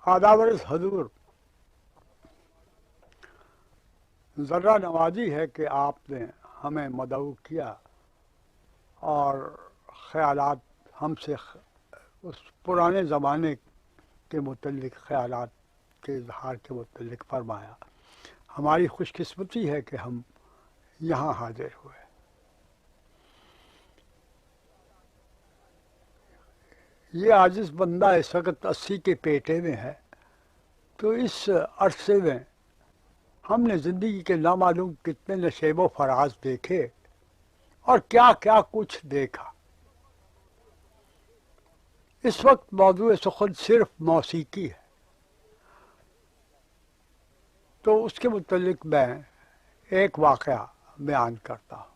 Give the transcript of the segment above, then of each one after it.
آدابر حضور، ذرہ نوازی ہے کہ آپ نے ہمیں مدعو کیا اور خیالات ہم سے اس پرانے زمانے کے متعلق خیالات کے اظہار کے متعلق فرمایا۔ ہماری خوش قسمتی ہے کہ ہم یہاں حاضر ہوئے۔ یہ عاجز بندہ اس وقت 80 کے پیٹے میں ہے، تو اس عرصے میں ہم نے زندگی کے نامعلوم کتنے نشیب و فراز دیکھے اور کیا کیا کچھ دیکھا۔ اس وقت موضوع سخن صرف موسیقی ہے، تو اس کے متعلق میں ایک واقعہ بیان کرتا ہوں۔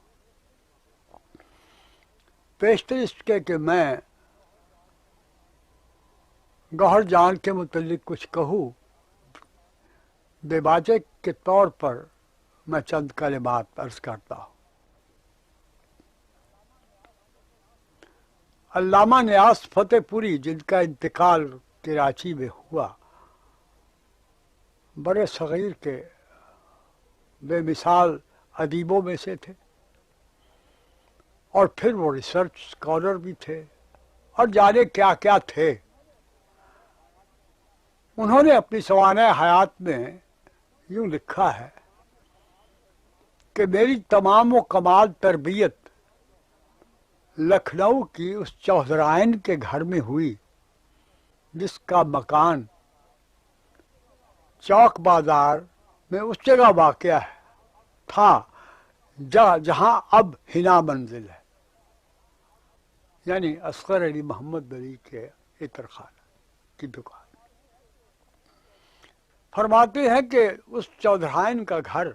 پیشتر اس کے کہ میں گوہر جان کے متعلق کچھ کہوں، بے باجے کے طور پر میں چند کلمات عرض کرتا ہوں۔ علامہ نیاز فتح پوری، جن کا انتقال کراچی میں ہوا، بڑے صغیر کے بے مثال ادیبوں میں سے تھے، اور پھر وہ ریسرچ اسکالر بھی تھے اور جانے کیا کیا تھے۔ انہوں نے اپنی سوانح حیات میں یوں لکھا ہے کہ میری تمام و کمال تربیت لکھنؤ کی اس چوہدرائن کے گھر میں ہوئی، جس کا مکان چوک بازار میں اس جگہ واقع تھا جہاں اب حنا منزل ہے، یعنی اصغر علی محمد علی کے عطر خانہ کی دکان۔ فرماتے ہیں کہ اس چودھرائن کا گھر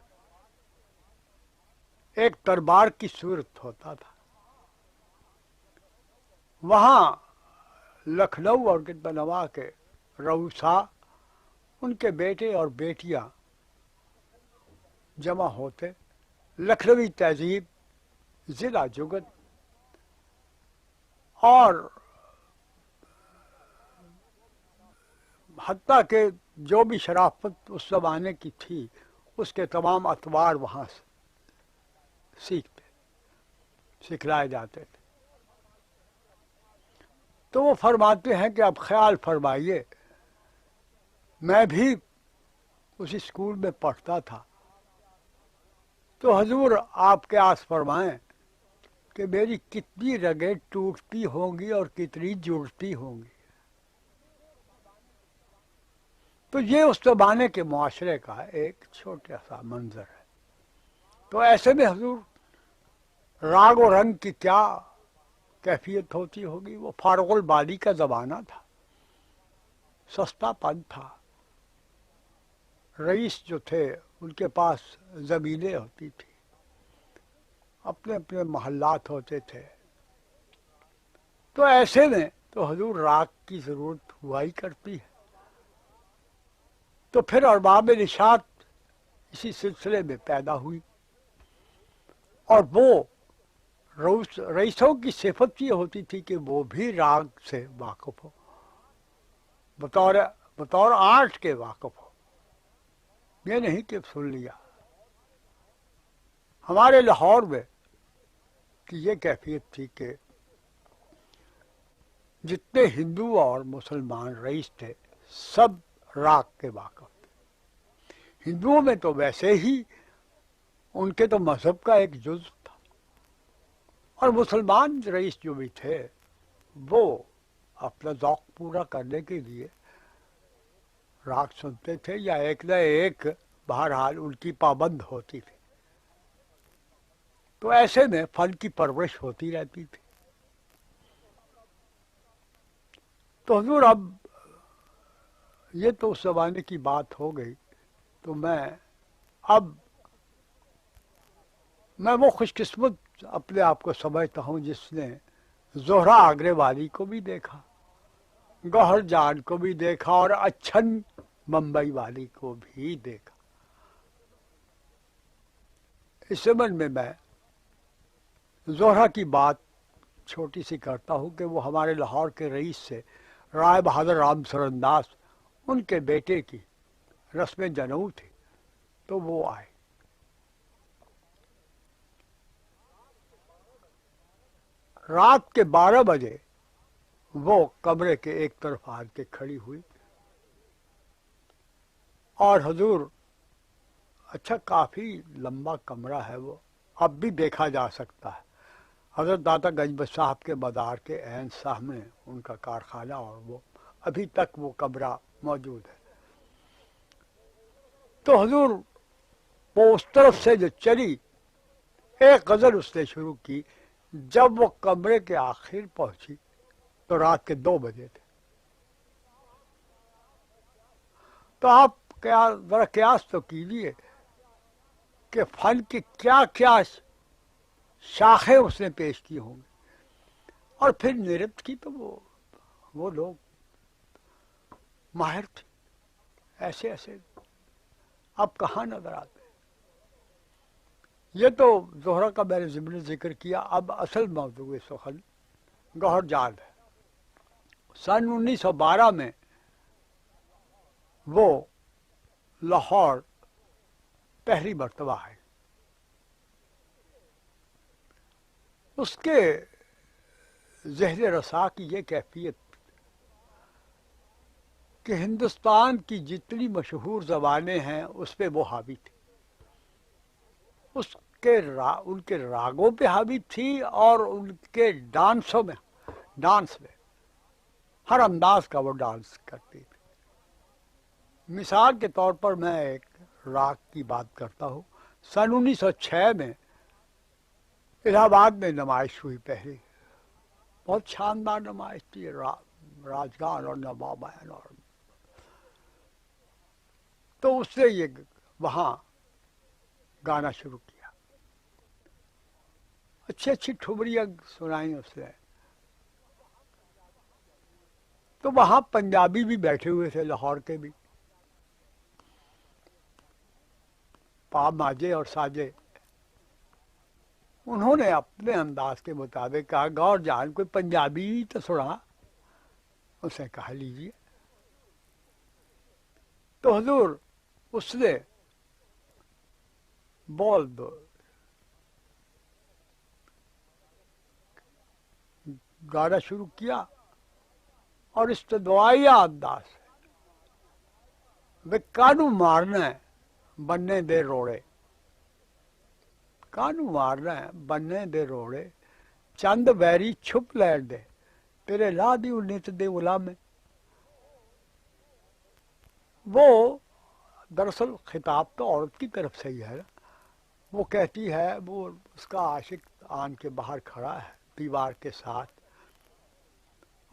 ایک دربار کی صورت ہوتا تھا۔ وہاں لکھنؤ اور گرد کے رؤسا، ان کے بیٹے اور بیٹیاں جمع ہوتے، لکھنوی تہذیب، ضلع جگت اور حتیٰ کہ جو بھی شرافت اس زمانے کی تھی، اس کے تمام اطوار وہاں سکھلائے جاتے تھے۔ تو وہ فرماتے ہیں کہ اب خیال فرمائیے، میں بھی اس اسکول میں پڑھتا تھا، تو حضور آپ کے آس فرمائیں کہ میری کتنی رگیں ٹوٹتی ہوں گی اور کتنی جڑتی ہوں گی۔ تو یہ اس زمانے کے معاشرے کا ایک چھوٹا سا منظر ہے۔ تو ایسے میں حضور راگ و رنگ کی کیا کیفیت ہوتی ہوگی۔ وہ فاروق البالی کا زمانہ تھا، سستا پن تھا، رئیس جو تھے ان کے پاس زمینیں ہوتی تھی، اپنے اپنے محلات ہوتے تھے۔ تو ایسے میں تو حضور راگ کی ضرورت ہوا ہی کرتی ہے۔ تو پھر ارباب نشاط اسی سلسلے میں پیدا ہوئی، اور وہ رئیسوں کی صفت یہ ہوتی تھی کہ وہ بھی راگ سے واقف ہو، بطور آرٹ کے واقف ہو، یہ نہیں کہ سن لیا۔ ہمارے لاہور میں کی یہ کیفیت تھی کہ جتنے ہندو اور مسلمان رئیس تھے، سب راگ کے واقف تھے۔ ہندوؤں میں تو ویسے ہی ان کے تو مذہب کا ایک جزو تھا، اور مسلمان رئیس جو بھی تھے وہ اپنا ذوق پورا کرنے کے لیے راگ سنتے تھے، یا ایک نہ ایک بہرحال ان کی پابند ہوتی تھی۔ تو ایسے میں فن کی پرورش ہوتی رہتی تھی۔ تو حضور اب یہ تو اس زمانے کی بات ہو گئی، تو میں وہ خوش قسمت اپنے آپ کو سمجھتا ہوں جس نے زہرہ آگرے والی کو بھی دیکھا، گوہر جان کو بھی دیکھا، اور اچھن ممبئی والی کو بھی دیکھا۔ اس زمن میں زہرہ کی بات چھوٹی سی کرتا ہوں کہ وہ ہمارے لاہور کے رئیس سے رائے بہادر رام سر انداز، ان کے بیٹے کی رسم جنو تھی تو وہ آئے. رات کے 12 بجے وہ کمرے کے ایک طرف آ کے کھڑی ہوئی اور حضور اچھا کافی لمبا کمرہ ہے وہ اب بھی دیکھا جا سکتا ہے. حضرت داتا گنج بخش صاحب کے مزار کے عین سامنے ان کا کارخانہ اور وہ ابھی تک وہ کمرہ موجود ہے. تو حضور وہ اس طرف سے جو چلی ایک غزل اس نے شروع کی. جب وہ کمرے کے آخر پہنچی تو رات کے 2 بجے تھے. تو آپ ذرا قیاس تو کیجیے کہ فن کی کیا کیا شاخیں اس نے پیش کی ہوں گی. اور پھر نرت کی تو وہ لوگ ماہر تھے ایسے ایسے اب کہاں نظر آتے. یہ تو زہرہ کا میں نے ضمن ذکر کیا. اب اصل موضوع اس وقت گوہر جان ہے. سن 1912 میں وہ لاہور پہلی مرتبہ ہے. اس کے ذہن رسا کی یہ کیفیت کہ ہندوستان کی جتنی مشہور زبانیں ہیں اس پہ وہ حاوی تھی. ان کے راگوں پہ حاوی تھی اور ان کے ڈانس میں ہر انداز کا وہ ڈانس کرتی تھی. مثال کے طور پر میں ایک راگ کی بات کرتا ہوں. سن 1906 میں الہ آباد میں نمائش ہوئی پہلی. بہت شاندار نمائش تھی. راجگان اور نوابین اور تو اس نے یہ وہاں گانا شروع کیا. اچھی اچھی ٹھمریاں سنائیں اس نے. تو وہاں پنجابی بھی بیٹھے ہوئے تھے لاہور کے بھی پا ماجے اور ساجے. انہوں نے اپنے انداز کے مطابق کہا گور جان کوئی پنجابی تو سنا. اسے کہا لیجیے. تو حضور اس نے بول دو گانا شروع کیا اور استدعائیہ انداز سے کانو مارنا ہے بننے دے روڑے. کانو مارنا ہے بننے دے روڑے چند ویری چھپ لین دے تیرے لا دی انیت دے غلامے. وہ دراصل خطاب تو عورت کی طرف سے ہی ہے نا. وہ کہتی ہے وہ اس کا عاشق آن کے باہر کھڑا ہے دیوار کے ساتھ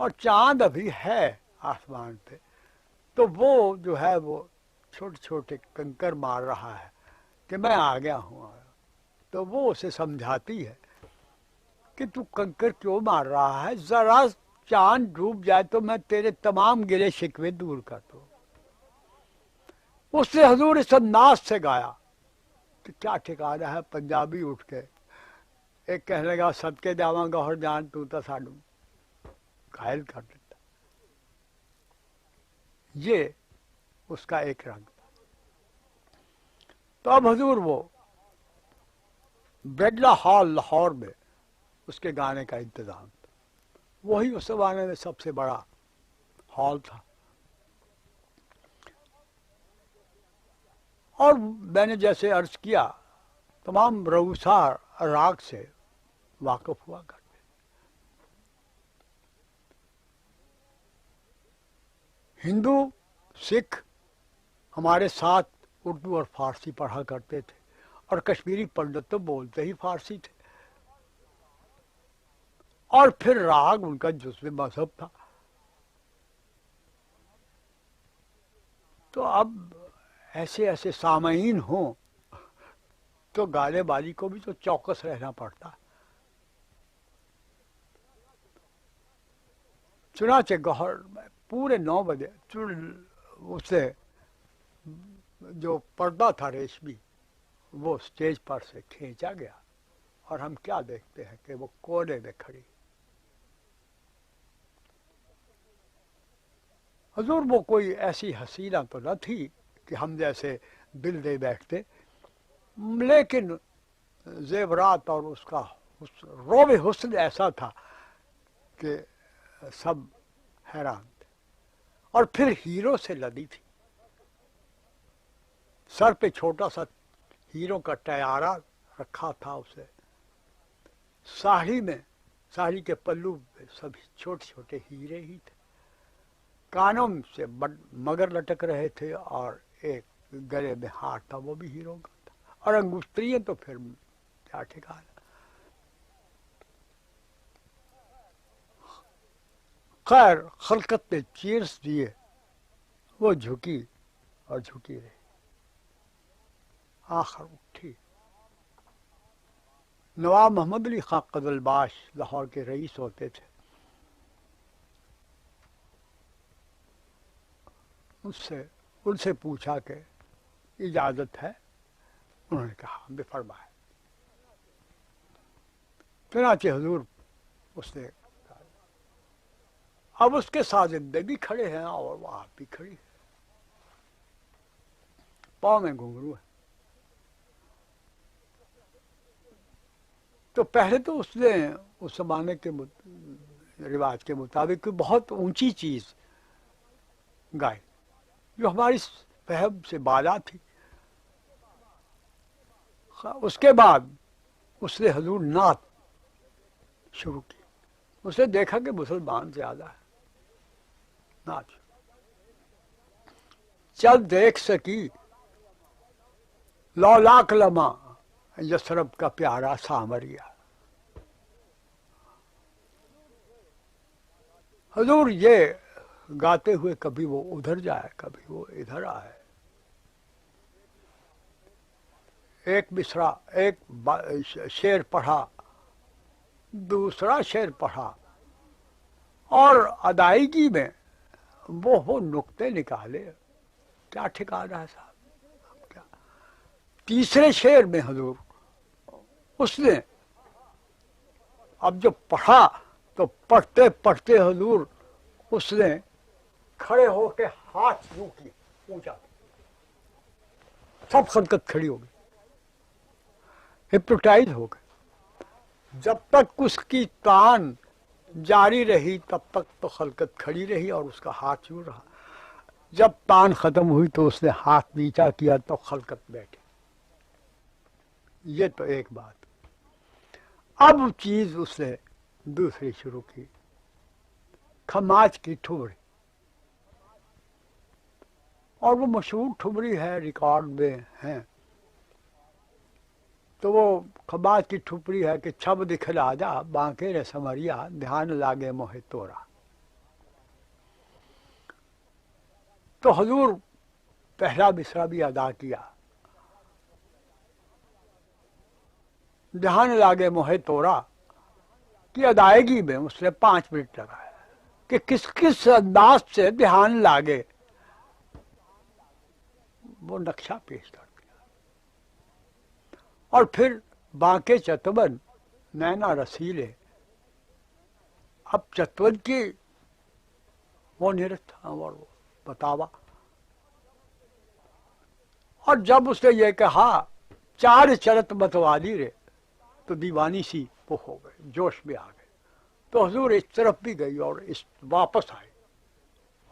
اور چاند ابھی ہے آسمان پہ. تو وہ جو ہے وہ چھوٹے چھوٹے کنکر مار رہا ہے کہ میں آ گیا ہوں. تو وہ اسے سمجھاتی ہے کہ تو کنکر کیوں مار رہا ہے. ذرا چاند ڈوب جائے تو میں تیرے تمام گرے شکوے دور کر دوں. اس نے حضور اس انداز سے گایا کہ کیا ٹھکانا ہے. پنجابی اٹھ کے ایک کہنے لگا صدقے جاواں گوہر جان تو تا سانو گھائل کر دیتا. یہ اس کا ایک رنگ تھا. تو اب حضور وہ بریڈلا ہال لاہور میں اس کے گانے کا انتظام تھا. وہی اس زمانے میں سب سے بڑا ہال تھا. اور میں نے جیسے عرض کیا تمام رؤسا راگ سے واقف ہوا کرتے. ہندو سکھ ہمارے ساتھ اردو اور فارسی پڑھا کرتے تھے اور کشمیری پنڈت تو بولتے ہی فارسی تھے. اور پھر راگ ان کا جزو مذہب تھا. تو اب ایسے ایسے سامعین ہوں تو گانے والی کو بھی تو چوکس رہنا پڑتا. چنانچہ گوہر پورے 9 بجے اسے جو پردہ تھا ریشمی وہ اسٹیج پر سے کھینچا گیا اور ہم کیا دیکھتے ہیں کہ وہ کونے میں کھڑی. حضور وہ کوئی ایسی حسینہ تو نہ تھی کہ ہم جیسے دل دے بیٹھتے، لیکن زیورات اور اس کا روب حسن ایسا تھا کہ سب حیران تھے. اور پھر ہیرو سے لدی تھی، سر پہ چھوٹا سا ہیروں کا ٹیارہ رکھا تھا اسے، ساڑی کے پلو پہ سب چھوٹے چھوٹے ہیرے ہی تھے، کانوں سے مگر لٹک رہے تھے، اور ایک گلے میں ہار تھا وہ بھی ہیروں کا تھا، اور انگشتریاں تو پھر کیا ٹھکانا. خیر خلقت نے چیرس دیے، وہ جھکی اور جھکی رہی، آخر اٹھی. نواب محمد علی خان قزلباش لاہور کے رئیس ہوتے تھے، ان سے پوچھا کہ اجازت ہے؟ انہوں نے کہا بے فرمائے. چنانچہ حضور اس نے، اب اس کے سازندے بھی کھڑے ہیں اور وہ آپ بھی کھڑی ہے، پاؤں میں گھنگرو ہے. تو پہلے تو اس نے اس زمانے کے رواج کے مطابق بہت اونچی چیز گائی جو ہماری فہم سے بالا تھی. اس کے بعد اس نے حضور نعت شروع کی. اس نے دیکھا کہ مسلمان زیادہ ہے، نعت چل دیکھ سکی لولاک لمحہ یثرب کا پیارا سامریا. حضور یہ گاتے ہوئے کبھی وہ ادھر جائے کبھی وہ ادھر آئے، ایک مصرع ایک شعر پڑھا، دوسرا شعر پڑھا، اور ادائیگی میں وہ نقطے نکالے، کیا ٹھکانا ہے صاحب کیا. تیسرے شعر میں حضور اس نے اب جو پڑھا تو پڑھتے پڑھتے حضور اس نے کھڑے ہو کے ہاتھ یوں کیے اونچا، سب خلقت کھڑی ہو گئی، ہپنوٹائز ہو گئے. جب تک اس کی تان جاری رہی تب تک تو خلقت کھڑی رہی اور اس کا ہاتھ یوں رہا. جب تان ختم ہوئی تو اس نے ہاتھ نیچا کیا تو خلقت بیٹھی. یہ تو ایک بات. اب چیز اس نے دوسری شروع کی، کھماچ کی ٹھمری، اور وہ مشہور ٹھمری ہے، ریکارڈ میں ہیں. تو وہ کھماچ کی ٹھپری ہے کہ چھب دکھلا جا بانکے رے سمریا دھیان لاگے موہ تورا. تو حضور پہلا مصرع بھی ادا کیا، دھیان لاگے موہ تورا کی ادائیگی میں اس نے 5 منٹ لگایا کہ کس کس انداز سے دھیان لاگے، وہ نقشہ پیش کر دیا. اور پھر بانکے چتون نینا رسیلے، اب چتون کی وہ نرت اور وہ بتاوا. اور جب اس نے یہ کہا 4 چرت متوالی رے تو دیوانی سی وہ ہو گئے، جوش میں آ گئے. تو حضور اس طرف بھی گئی اور اس واپس آئی،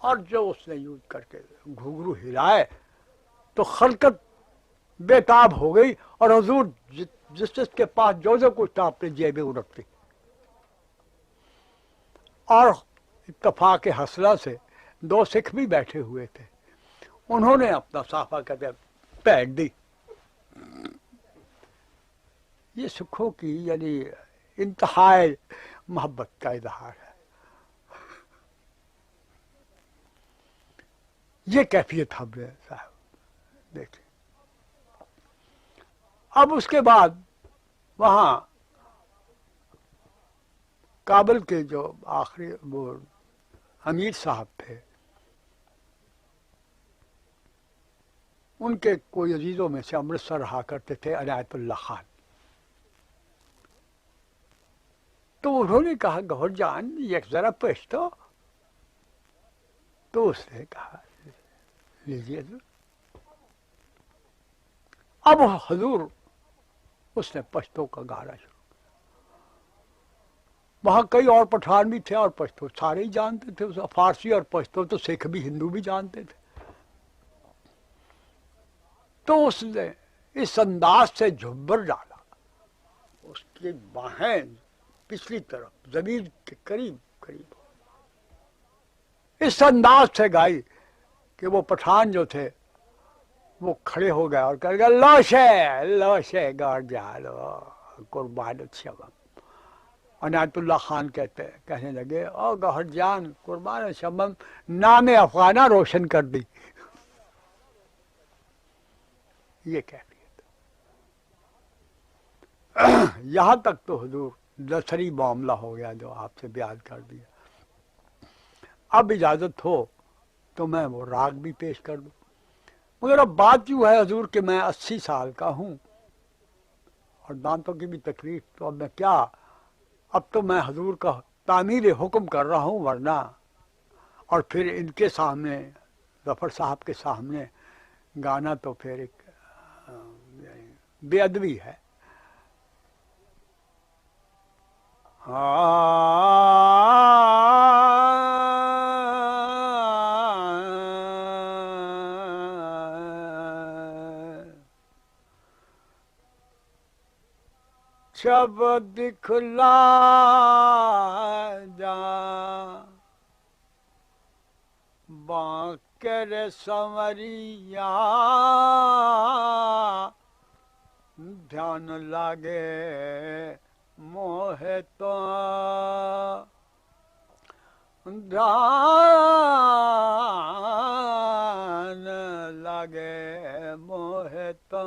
اور جو اس نے یوز کر کے گھنگرو ہلائے تو خلقت بےتاب ہو گئی، اور حضور جس کے پاس جو کچھ تھا اپنے جیبیں اڑپتی. اور اتفاق حسنہ سے 2 سکھ بھی بیٹھے ہوئے تھے، انہوں نے اپنا صافہ کہتے پھینک دی. یہ سکھوں کی یعنی انتہائی محبت کا اظہار ہے. یہ کیفیت ہم نے صاحب دیکھی. اب اس کے بعد وہاں کابل کے جو آخری وہ امیر صاحب تھے، ان کے کوئی عزیزوں میں سے امرتسر رہا کرتے تھے عنایت اللہ خان. تو انہوں نے کہا گوھر جان یک ذرا پشتو. تو اس نے کہا لیجیے تو اب حضور اس نے پشتو کا گانا شروع. وہاں کئی اور پٹھان بھی تھے اور پشتو سارے ہی جانتے تھے. فارسی اور پشتو تو سکھ بھی ہندو بھی جانتے تھے. تو اس نے اس انداز سے جھبر ڈالا, اس کی باہیں پچھلی طرف زمین کے قریب قریب اس انداز سے گائی کہ وہ پٹھان جو تھے وہ کھڑے ہو گئے اور کہہ گئے لوشے گار جالو قربان شبم. عنایت اللہ خان کہنے لگے او گہر جان قربان شبم نام افغانہ روشن کر دی. یہ کیفیت یہاں تک تو حضور دسری معاملہ ہو گیا جو آپ سے بیان کر دیا. اب اجازت ہو تو میں وہ راگ بھی پیش کر دوں. مگر اب بات یوں ہے حضور کہ میں 80 سال کا ہوں اور دانتوں کی بھی تکلیف, تو اب میں کیا, اب تو میں حضور کا تعمیر حکم کر رہا ہوں, ورنہ اور پھر ان کے سامنے ظفر صاحب کے سامنے گانا تو پھر ایک بے ادبی ہے. جب دکھلا جا باکر سنوریا دھیان لگے موہ تو دھیان لگے موہ تو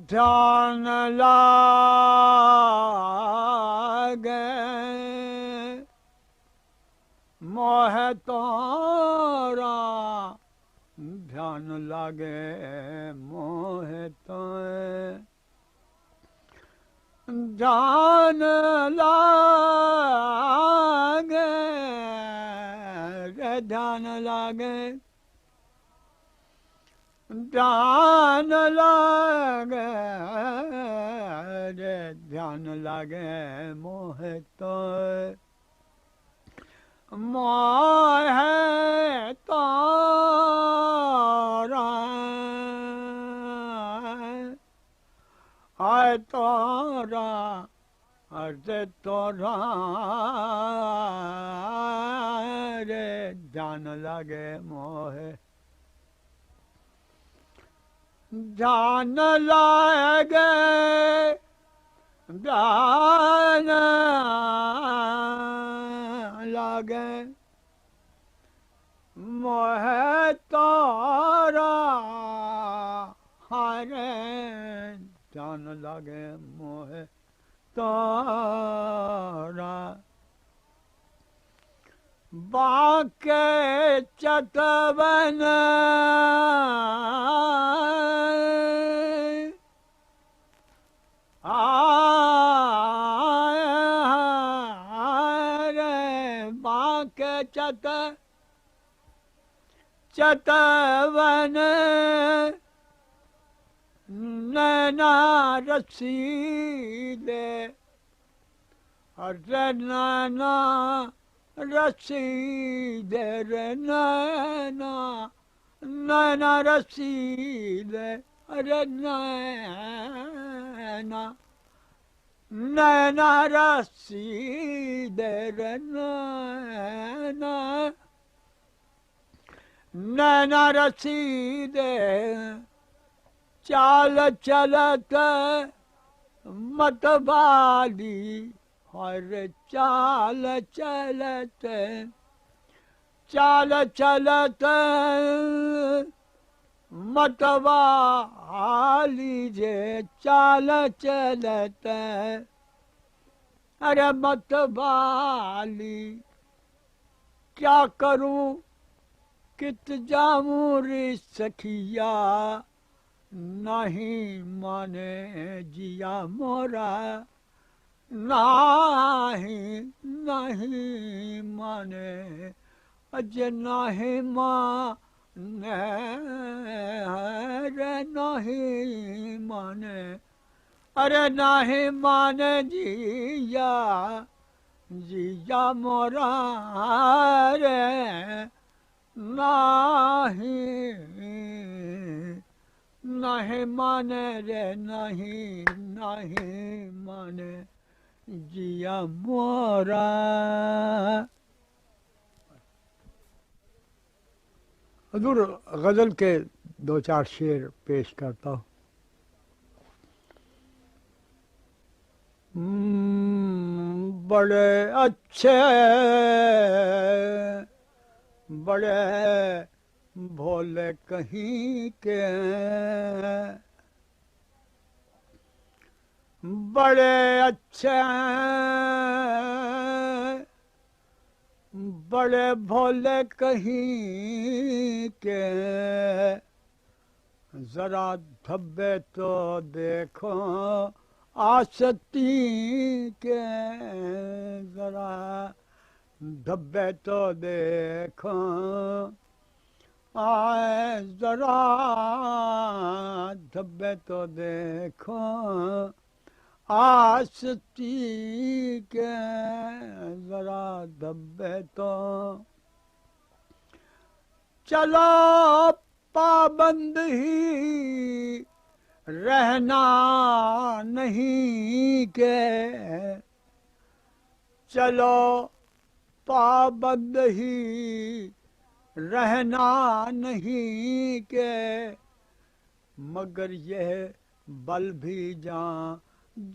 دھیان لگے موہ تورا دھیان لگے موہ تو دھیان لگے رے دھیان لگے دھیان لگے رے دھیان لگے موہ تو موہ تارا آئے تارا عرض تارا رے دھیان لگے موہ دھیان لگے دھیان لگے موہ تارا ہرے دھیان لگے موہ تارا باکے چتون چتون نینا رسیدے ارے نینا رسیدے رے نینا نینا رسیدے ارے نینا نینا رسیدے رے نینا نینا رسیدے چال چلت متوالی ہر چال چلت چال چلت متوالی جے چال چلت ارے متوالی کیا کروں کت جاموں ری سکھیا نہیں مانے جیا مورا نہیں نہیں مانے اجے نہیں مانے رے نہیں مانے ارے نہیں مانے جیا جیا مورا رے نہیں نہیں مانے رے نہیں نہیں مانے جیا مورا. حضور غزل کے دو چار شعر پیش کرتا ہوں. بڑے اچھے بڑے بھولے کہیں کے بڑے اچھے بڑے بھولے کہیں کے ذرا دھبے تو دیکھو آستی کے ذرا دھبے تو دیکھو آئے ذرا دھبے تو دیکھو آستی کے ذرا دھبے تو چلو پابند ہی رہنا نہیں کہ چلو پابند ہی رہنا نہیں کہ مگر یہ بل بھی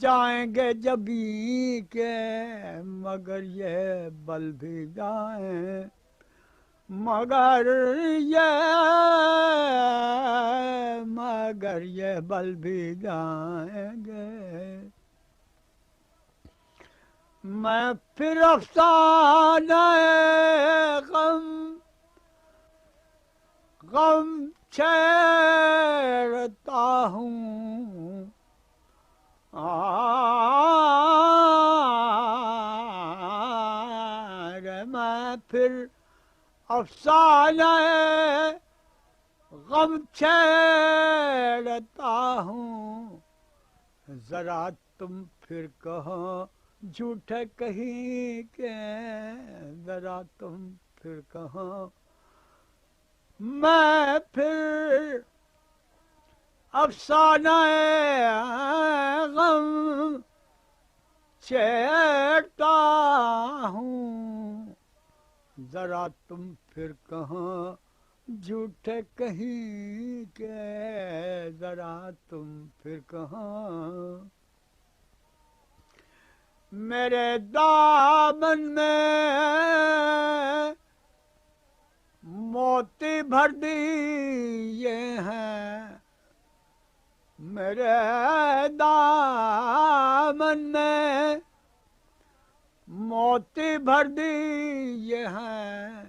جائیں گے جبھی کہ مگر یہ بل بھی جائیں مگر یہ بل بھی جائیں گے. میں پھر افسانہ غم چھیڑتا ہوں میں پھر افسانہ غم چھیڑتا ہوں ذرا تم پھر کہو جھوٹے کہیں کہ ذرا تم پھر کہو میں پھر افسانہ غم چھیڑتا ہوں ذرا تم پھر کہو جھوٹے کہیں کہ ذرا تم پھر کہو میرے دامن میں موتی بھر دیے ہیں میرے دامن میں موتی بھر دیے ہیں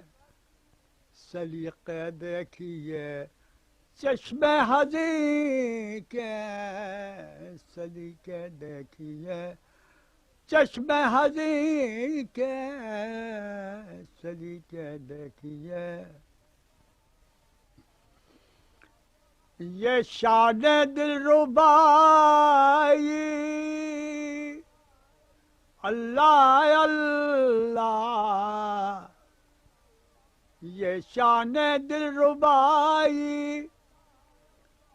سلیقے دیکھیے چشم حضی کے سلیقے دیکھیے چشم حضی کے سلیقے دیکھیے یہ شان دلربائی اللہ اللہ یہ شان دلربائی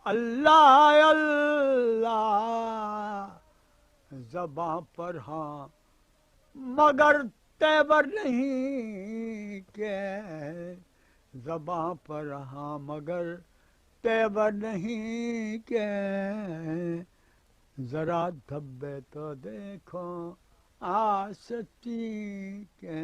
اللہ اللہ زباں پر ہاں مگر تیور نہیں کہ زباں پر ہاں مگر تیور نہیں کہ ذرا دھبے تو دیکھو آستی کے